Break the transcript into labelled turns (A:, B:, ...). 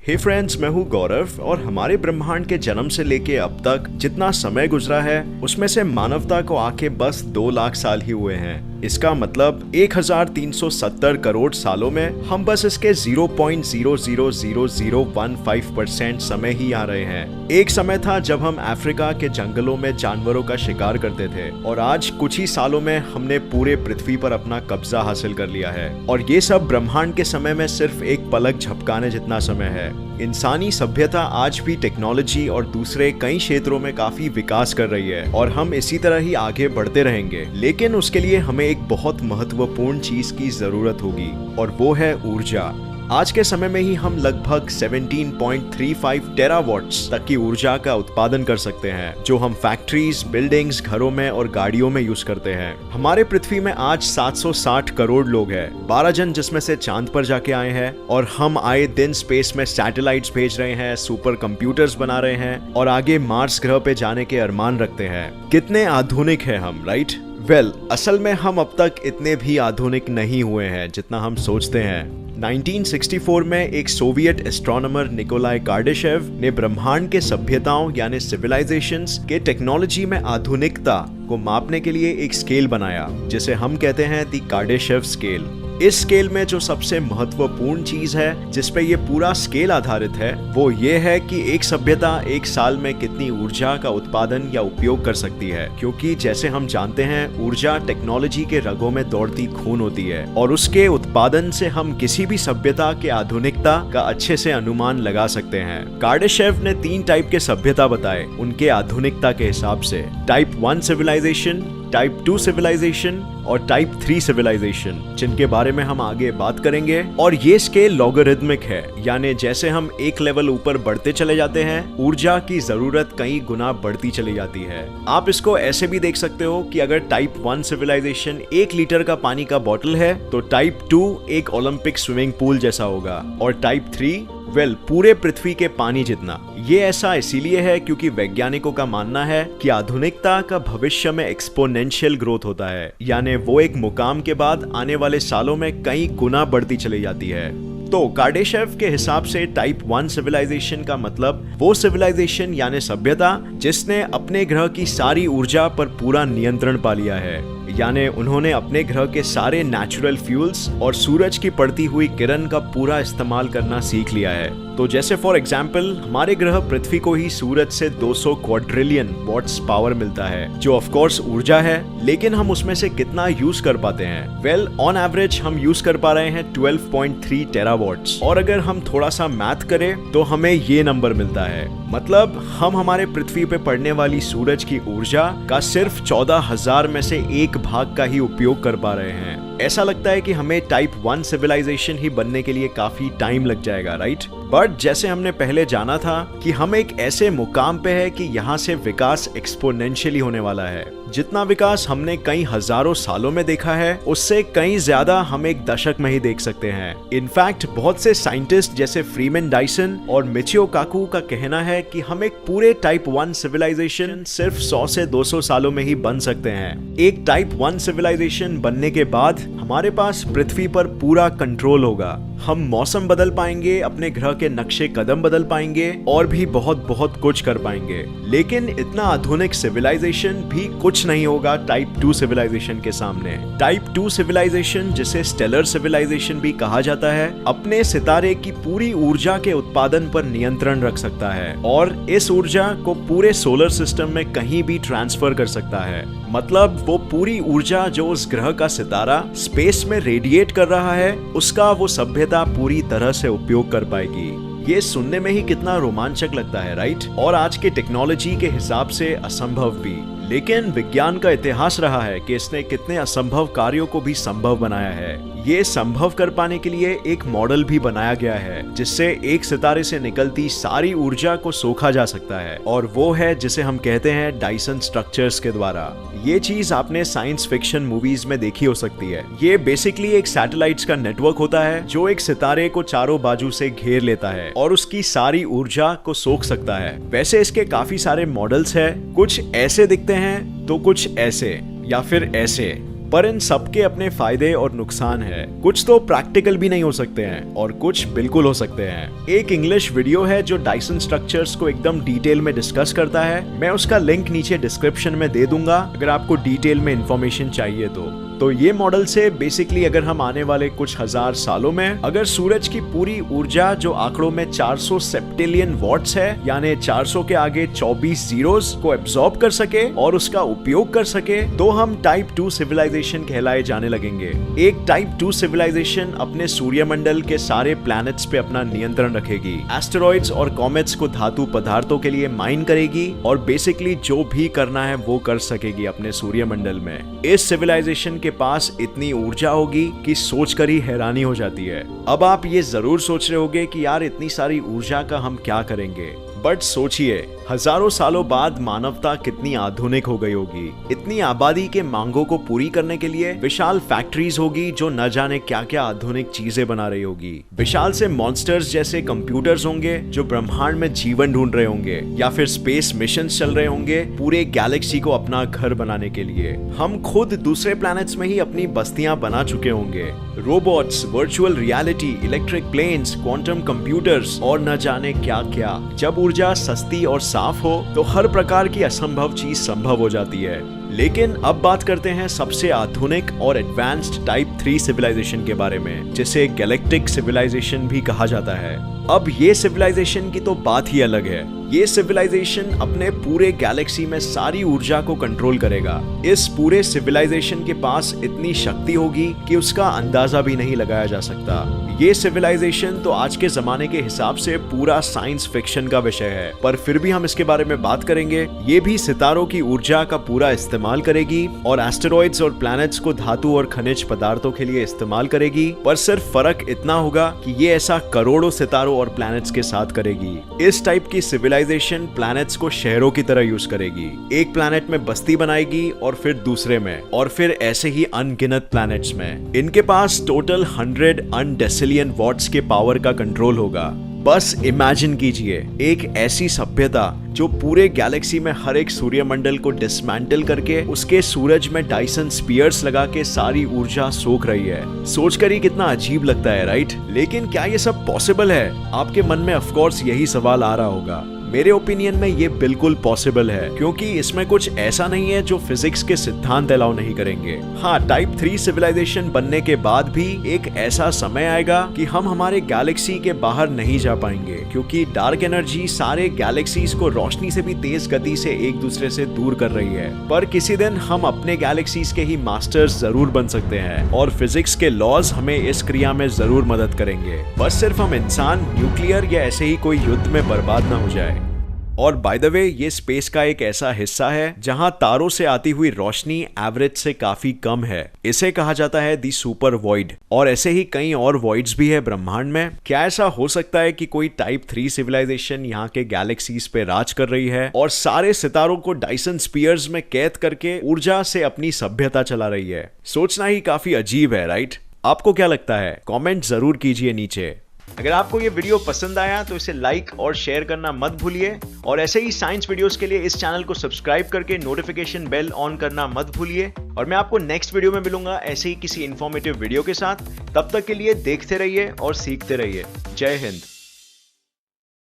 A: हे friends, मैं हूँ गौरव और हमारे ब्रह्मांड के जन्म से लेके अब तक जितना समय गुजरा है उसमें से मानवता को आके बस 2 लाख साल ही हुए हैं। इसका मतलब 1370 करोड़ सालों में हम बस इसके 0.000015% समय ही आ रहे हैं। एक समय था जब हम अफ्रीका के जंगलों में जानवरों का शिकार करते थे और आज कुछ ही सालों में हमने पूरे पृथ्वी पर अपना कब्जा हासिल कर लिया है। और ये सब ब्रह्मांड के समय में सिर्फ एक पलक झपकाने जितना समय है। इंसानी सभ्यता आज भी टेक्नोलॉजी और दूसरे कई क्षेत्रों में काफी विकास कर रही है और हम इसी तरह ही आगे बढ़ते रहेंगे। लेकिन उसके लिए हमें एक बहुत महत्वपूर्ण चीज की जरूरत होगी और वो है ऊर्जा। आज के समय में ही हम लगभग 17.35 टेरावाट्स तक की ऊर्जा का उत्पादन कर सकते हैं, जो हम फैक्ट्रीज, बिल्डिंग्स, घरों में और गाड़ियों में यूज करते हैं। हमारे पृथ्वी में आज 760 करोड़ लोग हैं, 12 जन जिसमें से चांद पर जाके आए हैं और हम आए दिन स्पेस में सैटेलाइट्स भेज रहे हैं, सुपर कंप्यूटर्स बना रहे हैं और आगे मार्स ग्रह पे जाने के अरमान रखते हैं। कितने आधुनिक हैं हम, राइट? असल में हम अब तक इतने भी आधुनिक नहीं हुए हैं जितना हम सोचते हैं। 1964 में एक सोवियत एस्ट्रोनॉमर निकोलाई कार्डेशेव ने ब्रह्मांड के सभ्यताओं यानी सिविलाइजेशंस के टेक्नोलॉजी में आधुनिकता को मापने के लिए एक स्केल बनाया, जिसे हम कहते हैं दी कार्डेशेव स्केल। इस स्केल में जो सबसे महत्वपूर्ण चीज है जिस पे ये पूरा स्केल आधारित है वो ये है कि एक सभ्यता एक साल में कितनी ऊर्जा का उत्पादन या उपयोग कर सकती है, क्योंकि जैसे हम जानते हैं ऊर्जा टेक्नोलॉजी के रगों में दौड़ती खून होती है और उसके उत्पादन से हम किसी भी सभ्यता के आधुनिकता का अच्छे से अनुमान लगा सकते हैं। कार्डेशेव ने 3 टाइप के सभ्यता बताए उनके आधुनिकता के हिसाब से: टाइप 1 सिविलाइजेशन, टाइप 2 सिविलाइजेशन और टाइप 3 सिविलाइजेशन, जिनके बारे में हम आगे बात करेंगे। और ये स्केल लॉगरिथमिक है, यानी जैसे हम एक लेवल ऊपर बढ़ते चले जाते हैं ऊर्जा की जरूरत कई गुना बढ़ती चली जाती है। आप इसको ऐसे भी देख सकते हो कि अगर टाइप 1 सिविलाइजेशन 1 लीटर का पानी का बॉटल है तो टाइप 2 एक ओलंपिक स्विमिंग पूल जैसा होगा और टाइप 3 पूरे पृथ्वी के पानी जितना। ये ऐसा इसीलिए है क्योंकि वैज्ञानिकों का मानना है कि आधुनिकता का भविष्य में एक्सपोनेंशियल ग्रोथ होता है, यानी वो एक मुकाम के बाद आने वाले सालों में कई गुना बढ़ती चली जाती है। तो कार्डेशेव के हिसाब से टाइप 1 सिविलाइजेशन का मतलब वो सिविलाइजेशन यानी सभ्यता जिसने अपने ग्रह की सारी ऊर्जा पर पूरा नियंत्रण पा लिया है, यानी उन्होंने अपने ग्रह के सारे नेचुरल फ्यूल्स और सूरज की पड़ती हुई किरण का पूरा इस्तेमाल करना सीख लिया है। तो जैसे फॉर एग्जाम्पल हमारे ग्रह पृथ्वी को ही सूरज से 200 क्वाड्रिलियन वॉट्स पावर मिलता है, जो ऑफ कोर्स ऊर्जा है, लेकिन हम उसमें से कितना यूज कर पाते हैं? ऑन एवरेज हम यूज कर पा रहे हैं 12.3 टेरावाट्स। और अगर हम थोड़ा सा मैथ करें तो हमें ये नंबर मिलता है। मतलब हम हमारे पृथ्वी पे पड़ने वाली सूरज की ऊर्जा का सिर्फ 14,000 में से 1 भाग का ही उपयोग कर पा रहे हैं। ऐसा लगता है कि हमें टाइप 1 सिविलाइजेशन ही बनने के लिए काफी टाइम लग जाएगा, राइट? बट जैसे हमने पहले जाना था कि हम एक ऐसे मुकाम पे है कि यहाँ से विकास एक्सपोनेंशियली होने वाला है। जितना विकास हमने कई हजारों सालों में देखा है उससे कहीं ज्यादा हम एक दशक में ही देख सकते हैं। इनफैक्ट बहुत से साइंटिस्ट जैसे फ्रीमैन डाइसन और मिचियो काकू का कहना है कि हम एक पूरे टाइप 1 सिविलाइजेशन सिर्फ 100 से 200 सालों में ही बन सकते हैं। एक टाइप 1 सिविलाइजेशन बनने के बाद हमारे पास पृथ्वी पर पूरा कंट्रोल होगा। हम मौसम बदल पाएंगे, अपने ग्रह के नक्शे कदम बदल पाएंगे और भी बहुत कुछ कर पाएंगे। लेकिन इतना आधुनिक सिविलाइजेशन भी कुछ नहीं होगा टाइप 2 सिविलाइजेशन के सामने। टाइप 2 सिविलाइजेशन, जिसे स्टेलर सिविलाइजेशन भी कहा जाता है, अपने सितारे की पूरी ऊर्जा के उत्पादन पर नियंत्रण रख सकता है और इस ऊर्जा को पूरे सोलर सिस्टम में कहीं भी ट्रांसफर कर सकता है। मतलब वो पूरी ऊर्जा जो उस ग्रह का सितारा स्पेस में रेडिएट कर रहा है उसका वो सभ्यता पूरी तरह से उपयोग कर पाएगी। ये सुनने में ही कितना रोमांचक लगता है, राइट? और आज के टेक्नोलॉजी के हिसाब से असंभव भी। लेकिन विज्ञान का इतिहास रहा है कि इसने कितने असंभव कार्यों को भी संभव बनाया है। ये संभव कर पाने के लिए एक मॉडल भी बनाया गया है जिससे एक सितारे से निकलती सारी ऊर्जा को सोखा जा सकता है, और वो है जिसे हम कहते हैं डाइसन स्ट्रक्चर्स के द्वारा। ये चीज आपने साइंस फिक्शन मूवीज में देखी हो सकती है। ये बेसिकली एक सैटेलाइट्स का नेटवर्क होता है जो एक सितारे को चारों बाजू से घेर लेता है और उसकी सारी ऊर्जा को सोख सकता है। वैसे इसके काफी सारे मॉडल्स हैं, कुछ ऐसे दिखते हैं तो कुछ ऐसे या फिर ऐसे। पर इन सबके अपने फायदे और नुकसान है। कुछ तो प्रैक्टिकल भी नहीं हो सकते हैं और कुछ बिल्कुल हो सकते हैं। एक इंग्लिश वीडियो है जो डायसन स्ट्रक्चर्स को एकदम डिटेल में डिस्कस करता है। मैं उसका लिंक नीचे डिस्क्रिप्शन में दे दूंगा अगर आपको डिटेल में इंफॉर्मेशन चाहिए तो ये मॉडल से बेसिकली अगर हम आने वाले कुछ हजार सालों में अगर सूरज की पूरी ऊर्जा जो आंकड़ों में 400 सेप्टिलियन वॉट्स है, यानी 400 के आगे 24 जीरोस को एब्सॉर्ब कर सके और उसका उपयोग कर सके, तो हम टाइप 2 सिविलाइजेशन कहलाए जाने लगेंगे। एक टाइप 2 सिविलाइजेशन अपने सूर्यमंडल के सारे प्लैनेट्स पे अपना नियंत्रण रखेगी, एस्टेरॉइड्स और कॉमेट्स को धातु पदार्थों के लिए माइन करेगी और बेसिकली जो भी करना है वो कर सकेगी अपने सूर्यमंडल में। इस सिविलाइजेशन के पास इतनी ऊर्जा होगी कि सोचकर ही हैरानी हो जाती है। अब आप ये जरूर सोच रहे होंगे कि यार इतनी सारी ऊर्जा का हम क्या करेंगे, बट सोचिए हजारों सालों बाद मानवता कितनी आधुनिक हो गई होगी। इतनी आबादी के मांगों को पूरी करने के लिए विशाल फैक्ट्रीज होगी जो न जाने क्या क्या आधुनिक चीजें बना रही होगी। विशाल से मॉन्स्टर्स जैसे कंप्यूटर्स होंगे जो ब्रह्मांड में जीवन ढूंढ रहे होंगे या फिर स्पेस मिशन चल रहे होंगे पूरे गैलेक्सी को अपना घर बनाने के लिए। हम खुद दूसरे प्लैनेट्स में ही अपनी बस्तियां बना चुके होंगे। Robots, virtual reality, electric planes, quantum computers और न जाने क्या क्या। जब ऊर्जा सस्ती और साफ हो तो हर प्रकार की असंभव चीज संभव हो जाती है। लेकिन अब बात करते हैं सबसे आधुनिक और एडवांस्ड टाइप 3 सिविलाइजेशन के बारे में, जिसे गैलेक्टिक सिविलाइजेशन भी कहा जाता है। अब ये सिविलाइजेशन की तो बात ही अलग है। ये सिविलाइजेशन अपने पूरे गैलेक्सी में सारी ऊर्जा को कंट्रोल करेगा। इस पूरे सिविलाइजेशन के पास इतनी शक्ति होगी कि उसका अंदाजा भी नहीं लगाया जा सकता। ये सिविलाइजेशन तो आज के जमाने के हिसाब से पूरा साइंस फिक्शन का विषय है, पर फिर भी हम इसके बारे में बात करेंगे। ये भी सितारों की ऊर्जा का पूरा इस्तेमाल करेगी और एस्टेरॉइड्स और प्लैनेट्स को धातु और खनिज पदार्थों के लिए इस्तेमाल करेगी, पर सिर्फ फर्क इतना होगा कि ये ऐसा करोड़ों सितारों और प्लैनेट्स के साथ करेगी। इस टाइप की सिविलाइजेशन प्लैनेट्स को शहरों की तरह यूज करेगी। एक प्लैनेट में बस्ती बनाएगी और फिर दूसरे में और फिर ऐसे ही अनगिनत प्लैनेट्स में। इनके पास टोटल 100 अनडेसिलियन वॉट्स के पावर का कंट्रोल होगा। बस इमेजिन कीजिए एक ऐसी सभ्यता जो पूरे गैलेक्सी में हर एक सूर्यमंडल को डिसमेंटल करके उसके सूरज में डायसन स्पीयर्स लगा के सारी ऊर्जा सोख रही है। सोचकर ही कितना अजीब लगता है, राइट? लेकिन क्या ये सब पॉसिबल है? आपके मन में ऑफ कोर्स यही सवाल आ रहा होगा। मेरे ओपिनियन में ये बिल्कुल पॉसिबल है, क्योंकि इसमें कुछ ऐसा नहीं है जो फिजिक्स के सिद्धांत अलाउ नहीं करेंगे। हाँ, टाइप 3 सिविलाइजेशन बनने के बाद भी एक ऐसा समय आएगा कि हम हमारे गैलेक्सी के बाहर नहीं जा पाएंगे, क्योंकि डार्क एनर्जी सारे गैलेक्सीज को रोशनी से भी तेज गति से एक दूसरे से दूर कर रही है। पर किसी दिन हम अपने गैलेक्सीज के ही मास्टर्स जरूर बन सकते हैं और फिजिक्स के लॉज हमें इस क्रिया में जरूर मदद करेंगे। बस सिर्फ हम इंसान न्यूक्लियर या ऐसे ही कोई युद्ध में बर्बाद ना हो जाए। और बाय द वे, ये स्पेस का एक ऐसा हिस्सा है जहां तारों से आती हुई रोशनी एवरेज से काफी कम है। इसे कहा जाता है दी सुपर वॉइड। और ऐसे ही कई और वॉइड्स भी है ब्रह्मांड में। क्या ऐसा हो सकता है कि कोई टाइप 3 सिविलाइजेशन यहाँ के गैलेक्सीज पे राज कर रही है और सारे सितारों को डायसन स्पीयर्स में कैद करके ऊर्जा से अपनी सभ्यता चला रही है? सोचना ही काफी अजीब है, राइट? आपको क्या लगता है? कमेंट जरूर कीजिए नीचे। अगर आपको ये वीडियो पसंद आया तो इसे लाइक और शेयर करना मत भूलिए और ऐसे ही साइंस वीडियोस के लिए इस चैनल को सब्सक्राइब करके नोटिफिकेशन बेल ऑन करना मत भूलिए। और मैं आपको नेक्स्ट वीडियो में मिलूंगा ऐसे ही किसी इंफॉर्मेटिव वीडियो के साथ। तब तक के लिए देखते रहिए और सीखते रहिए। जय हिंद।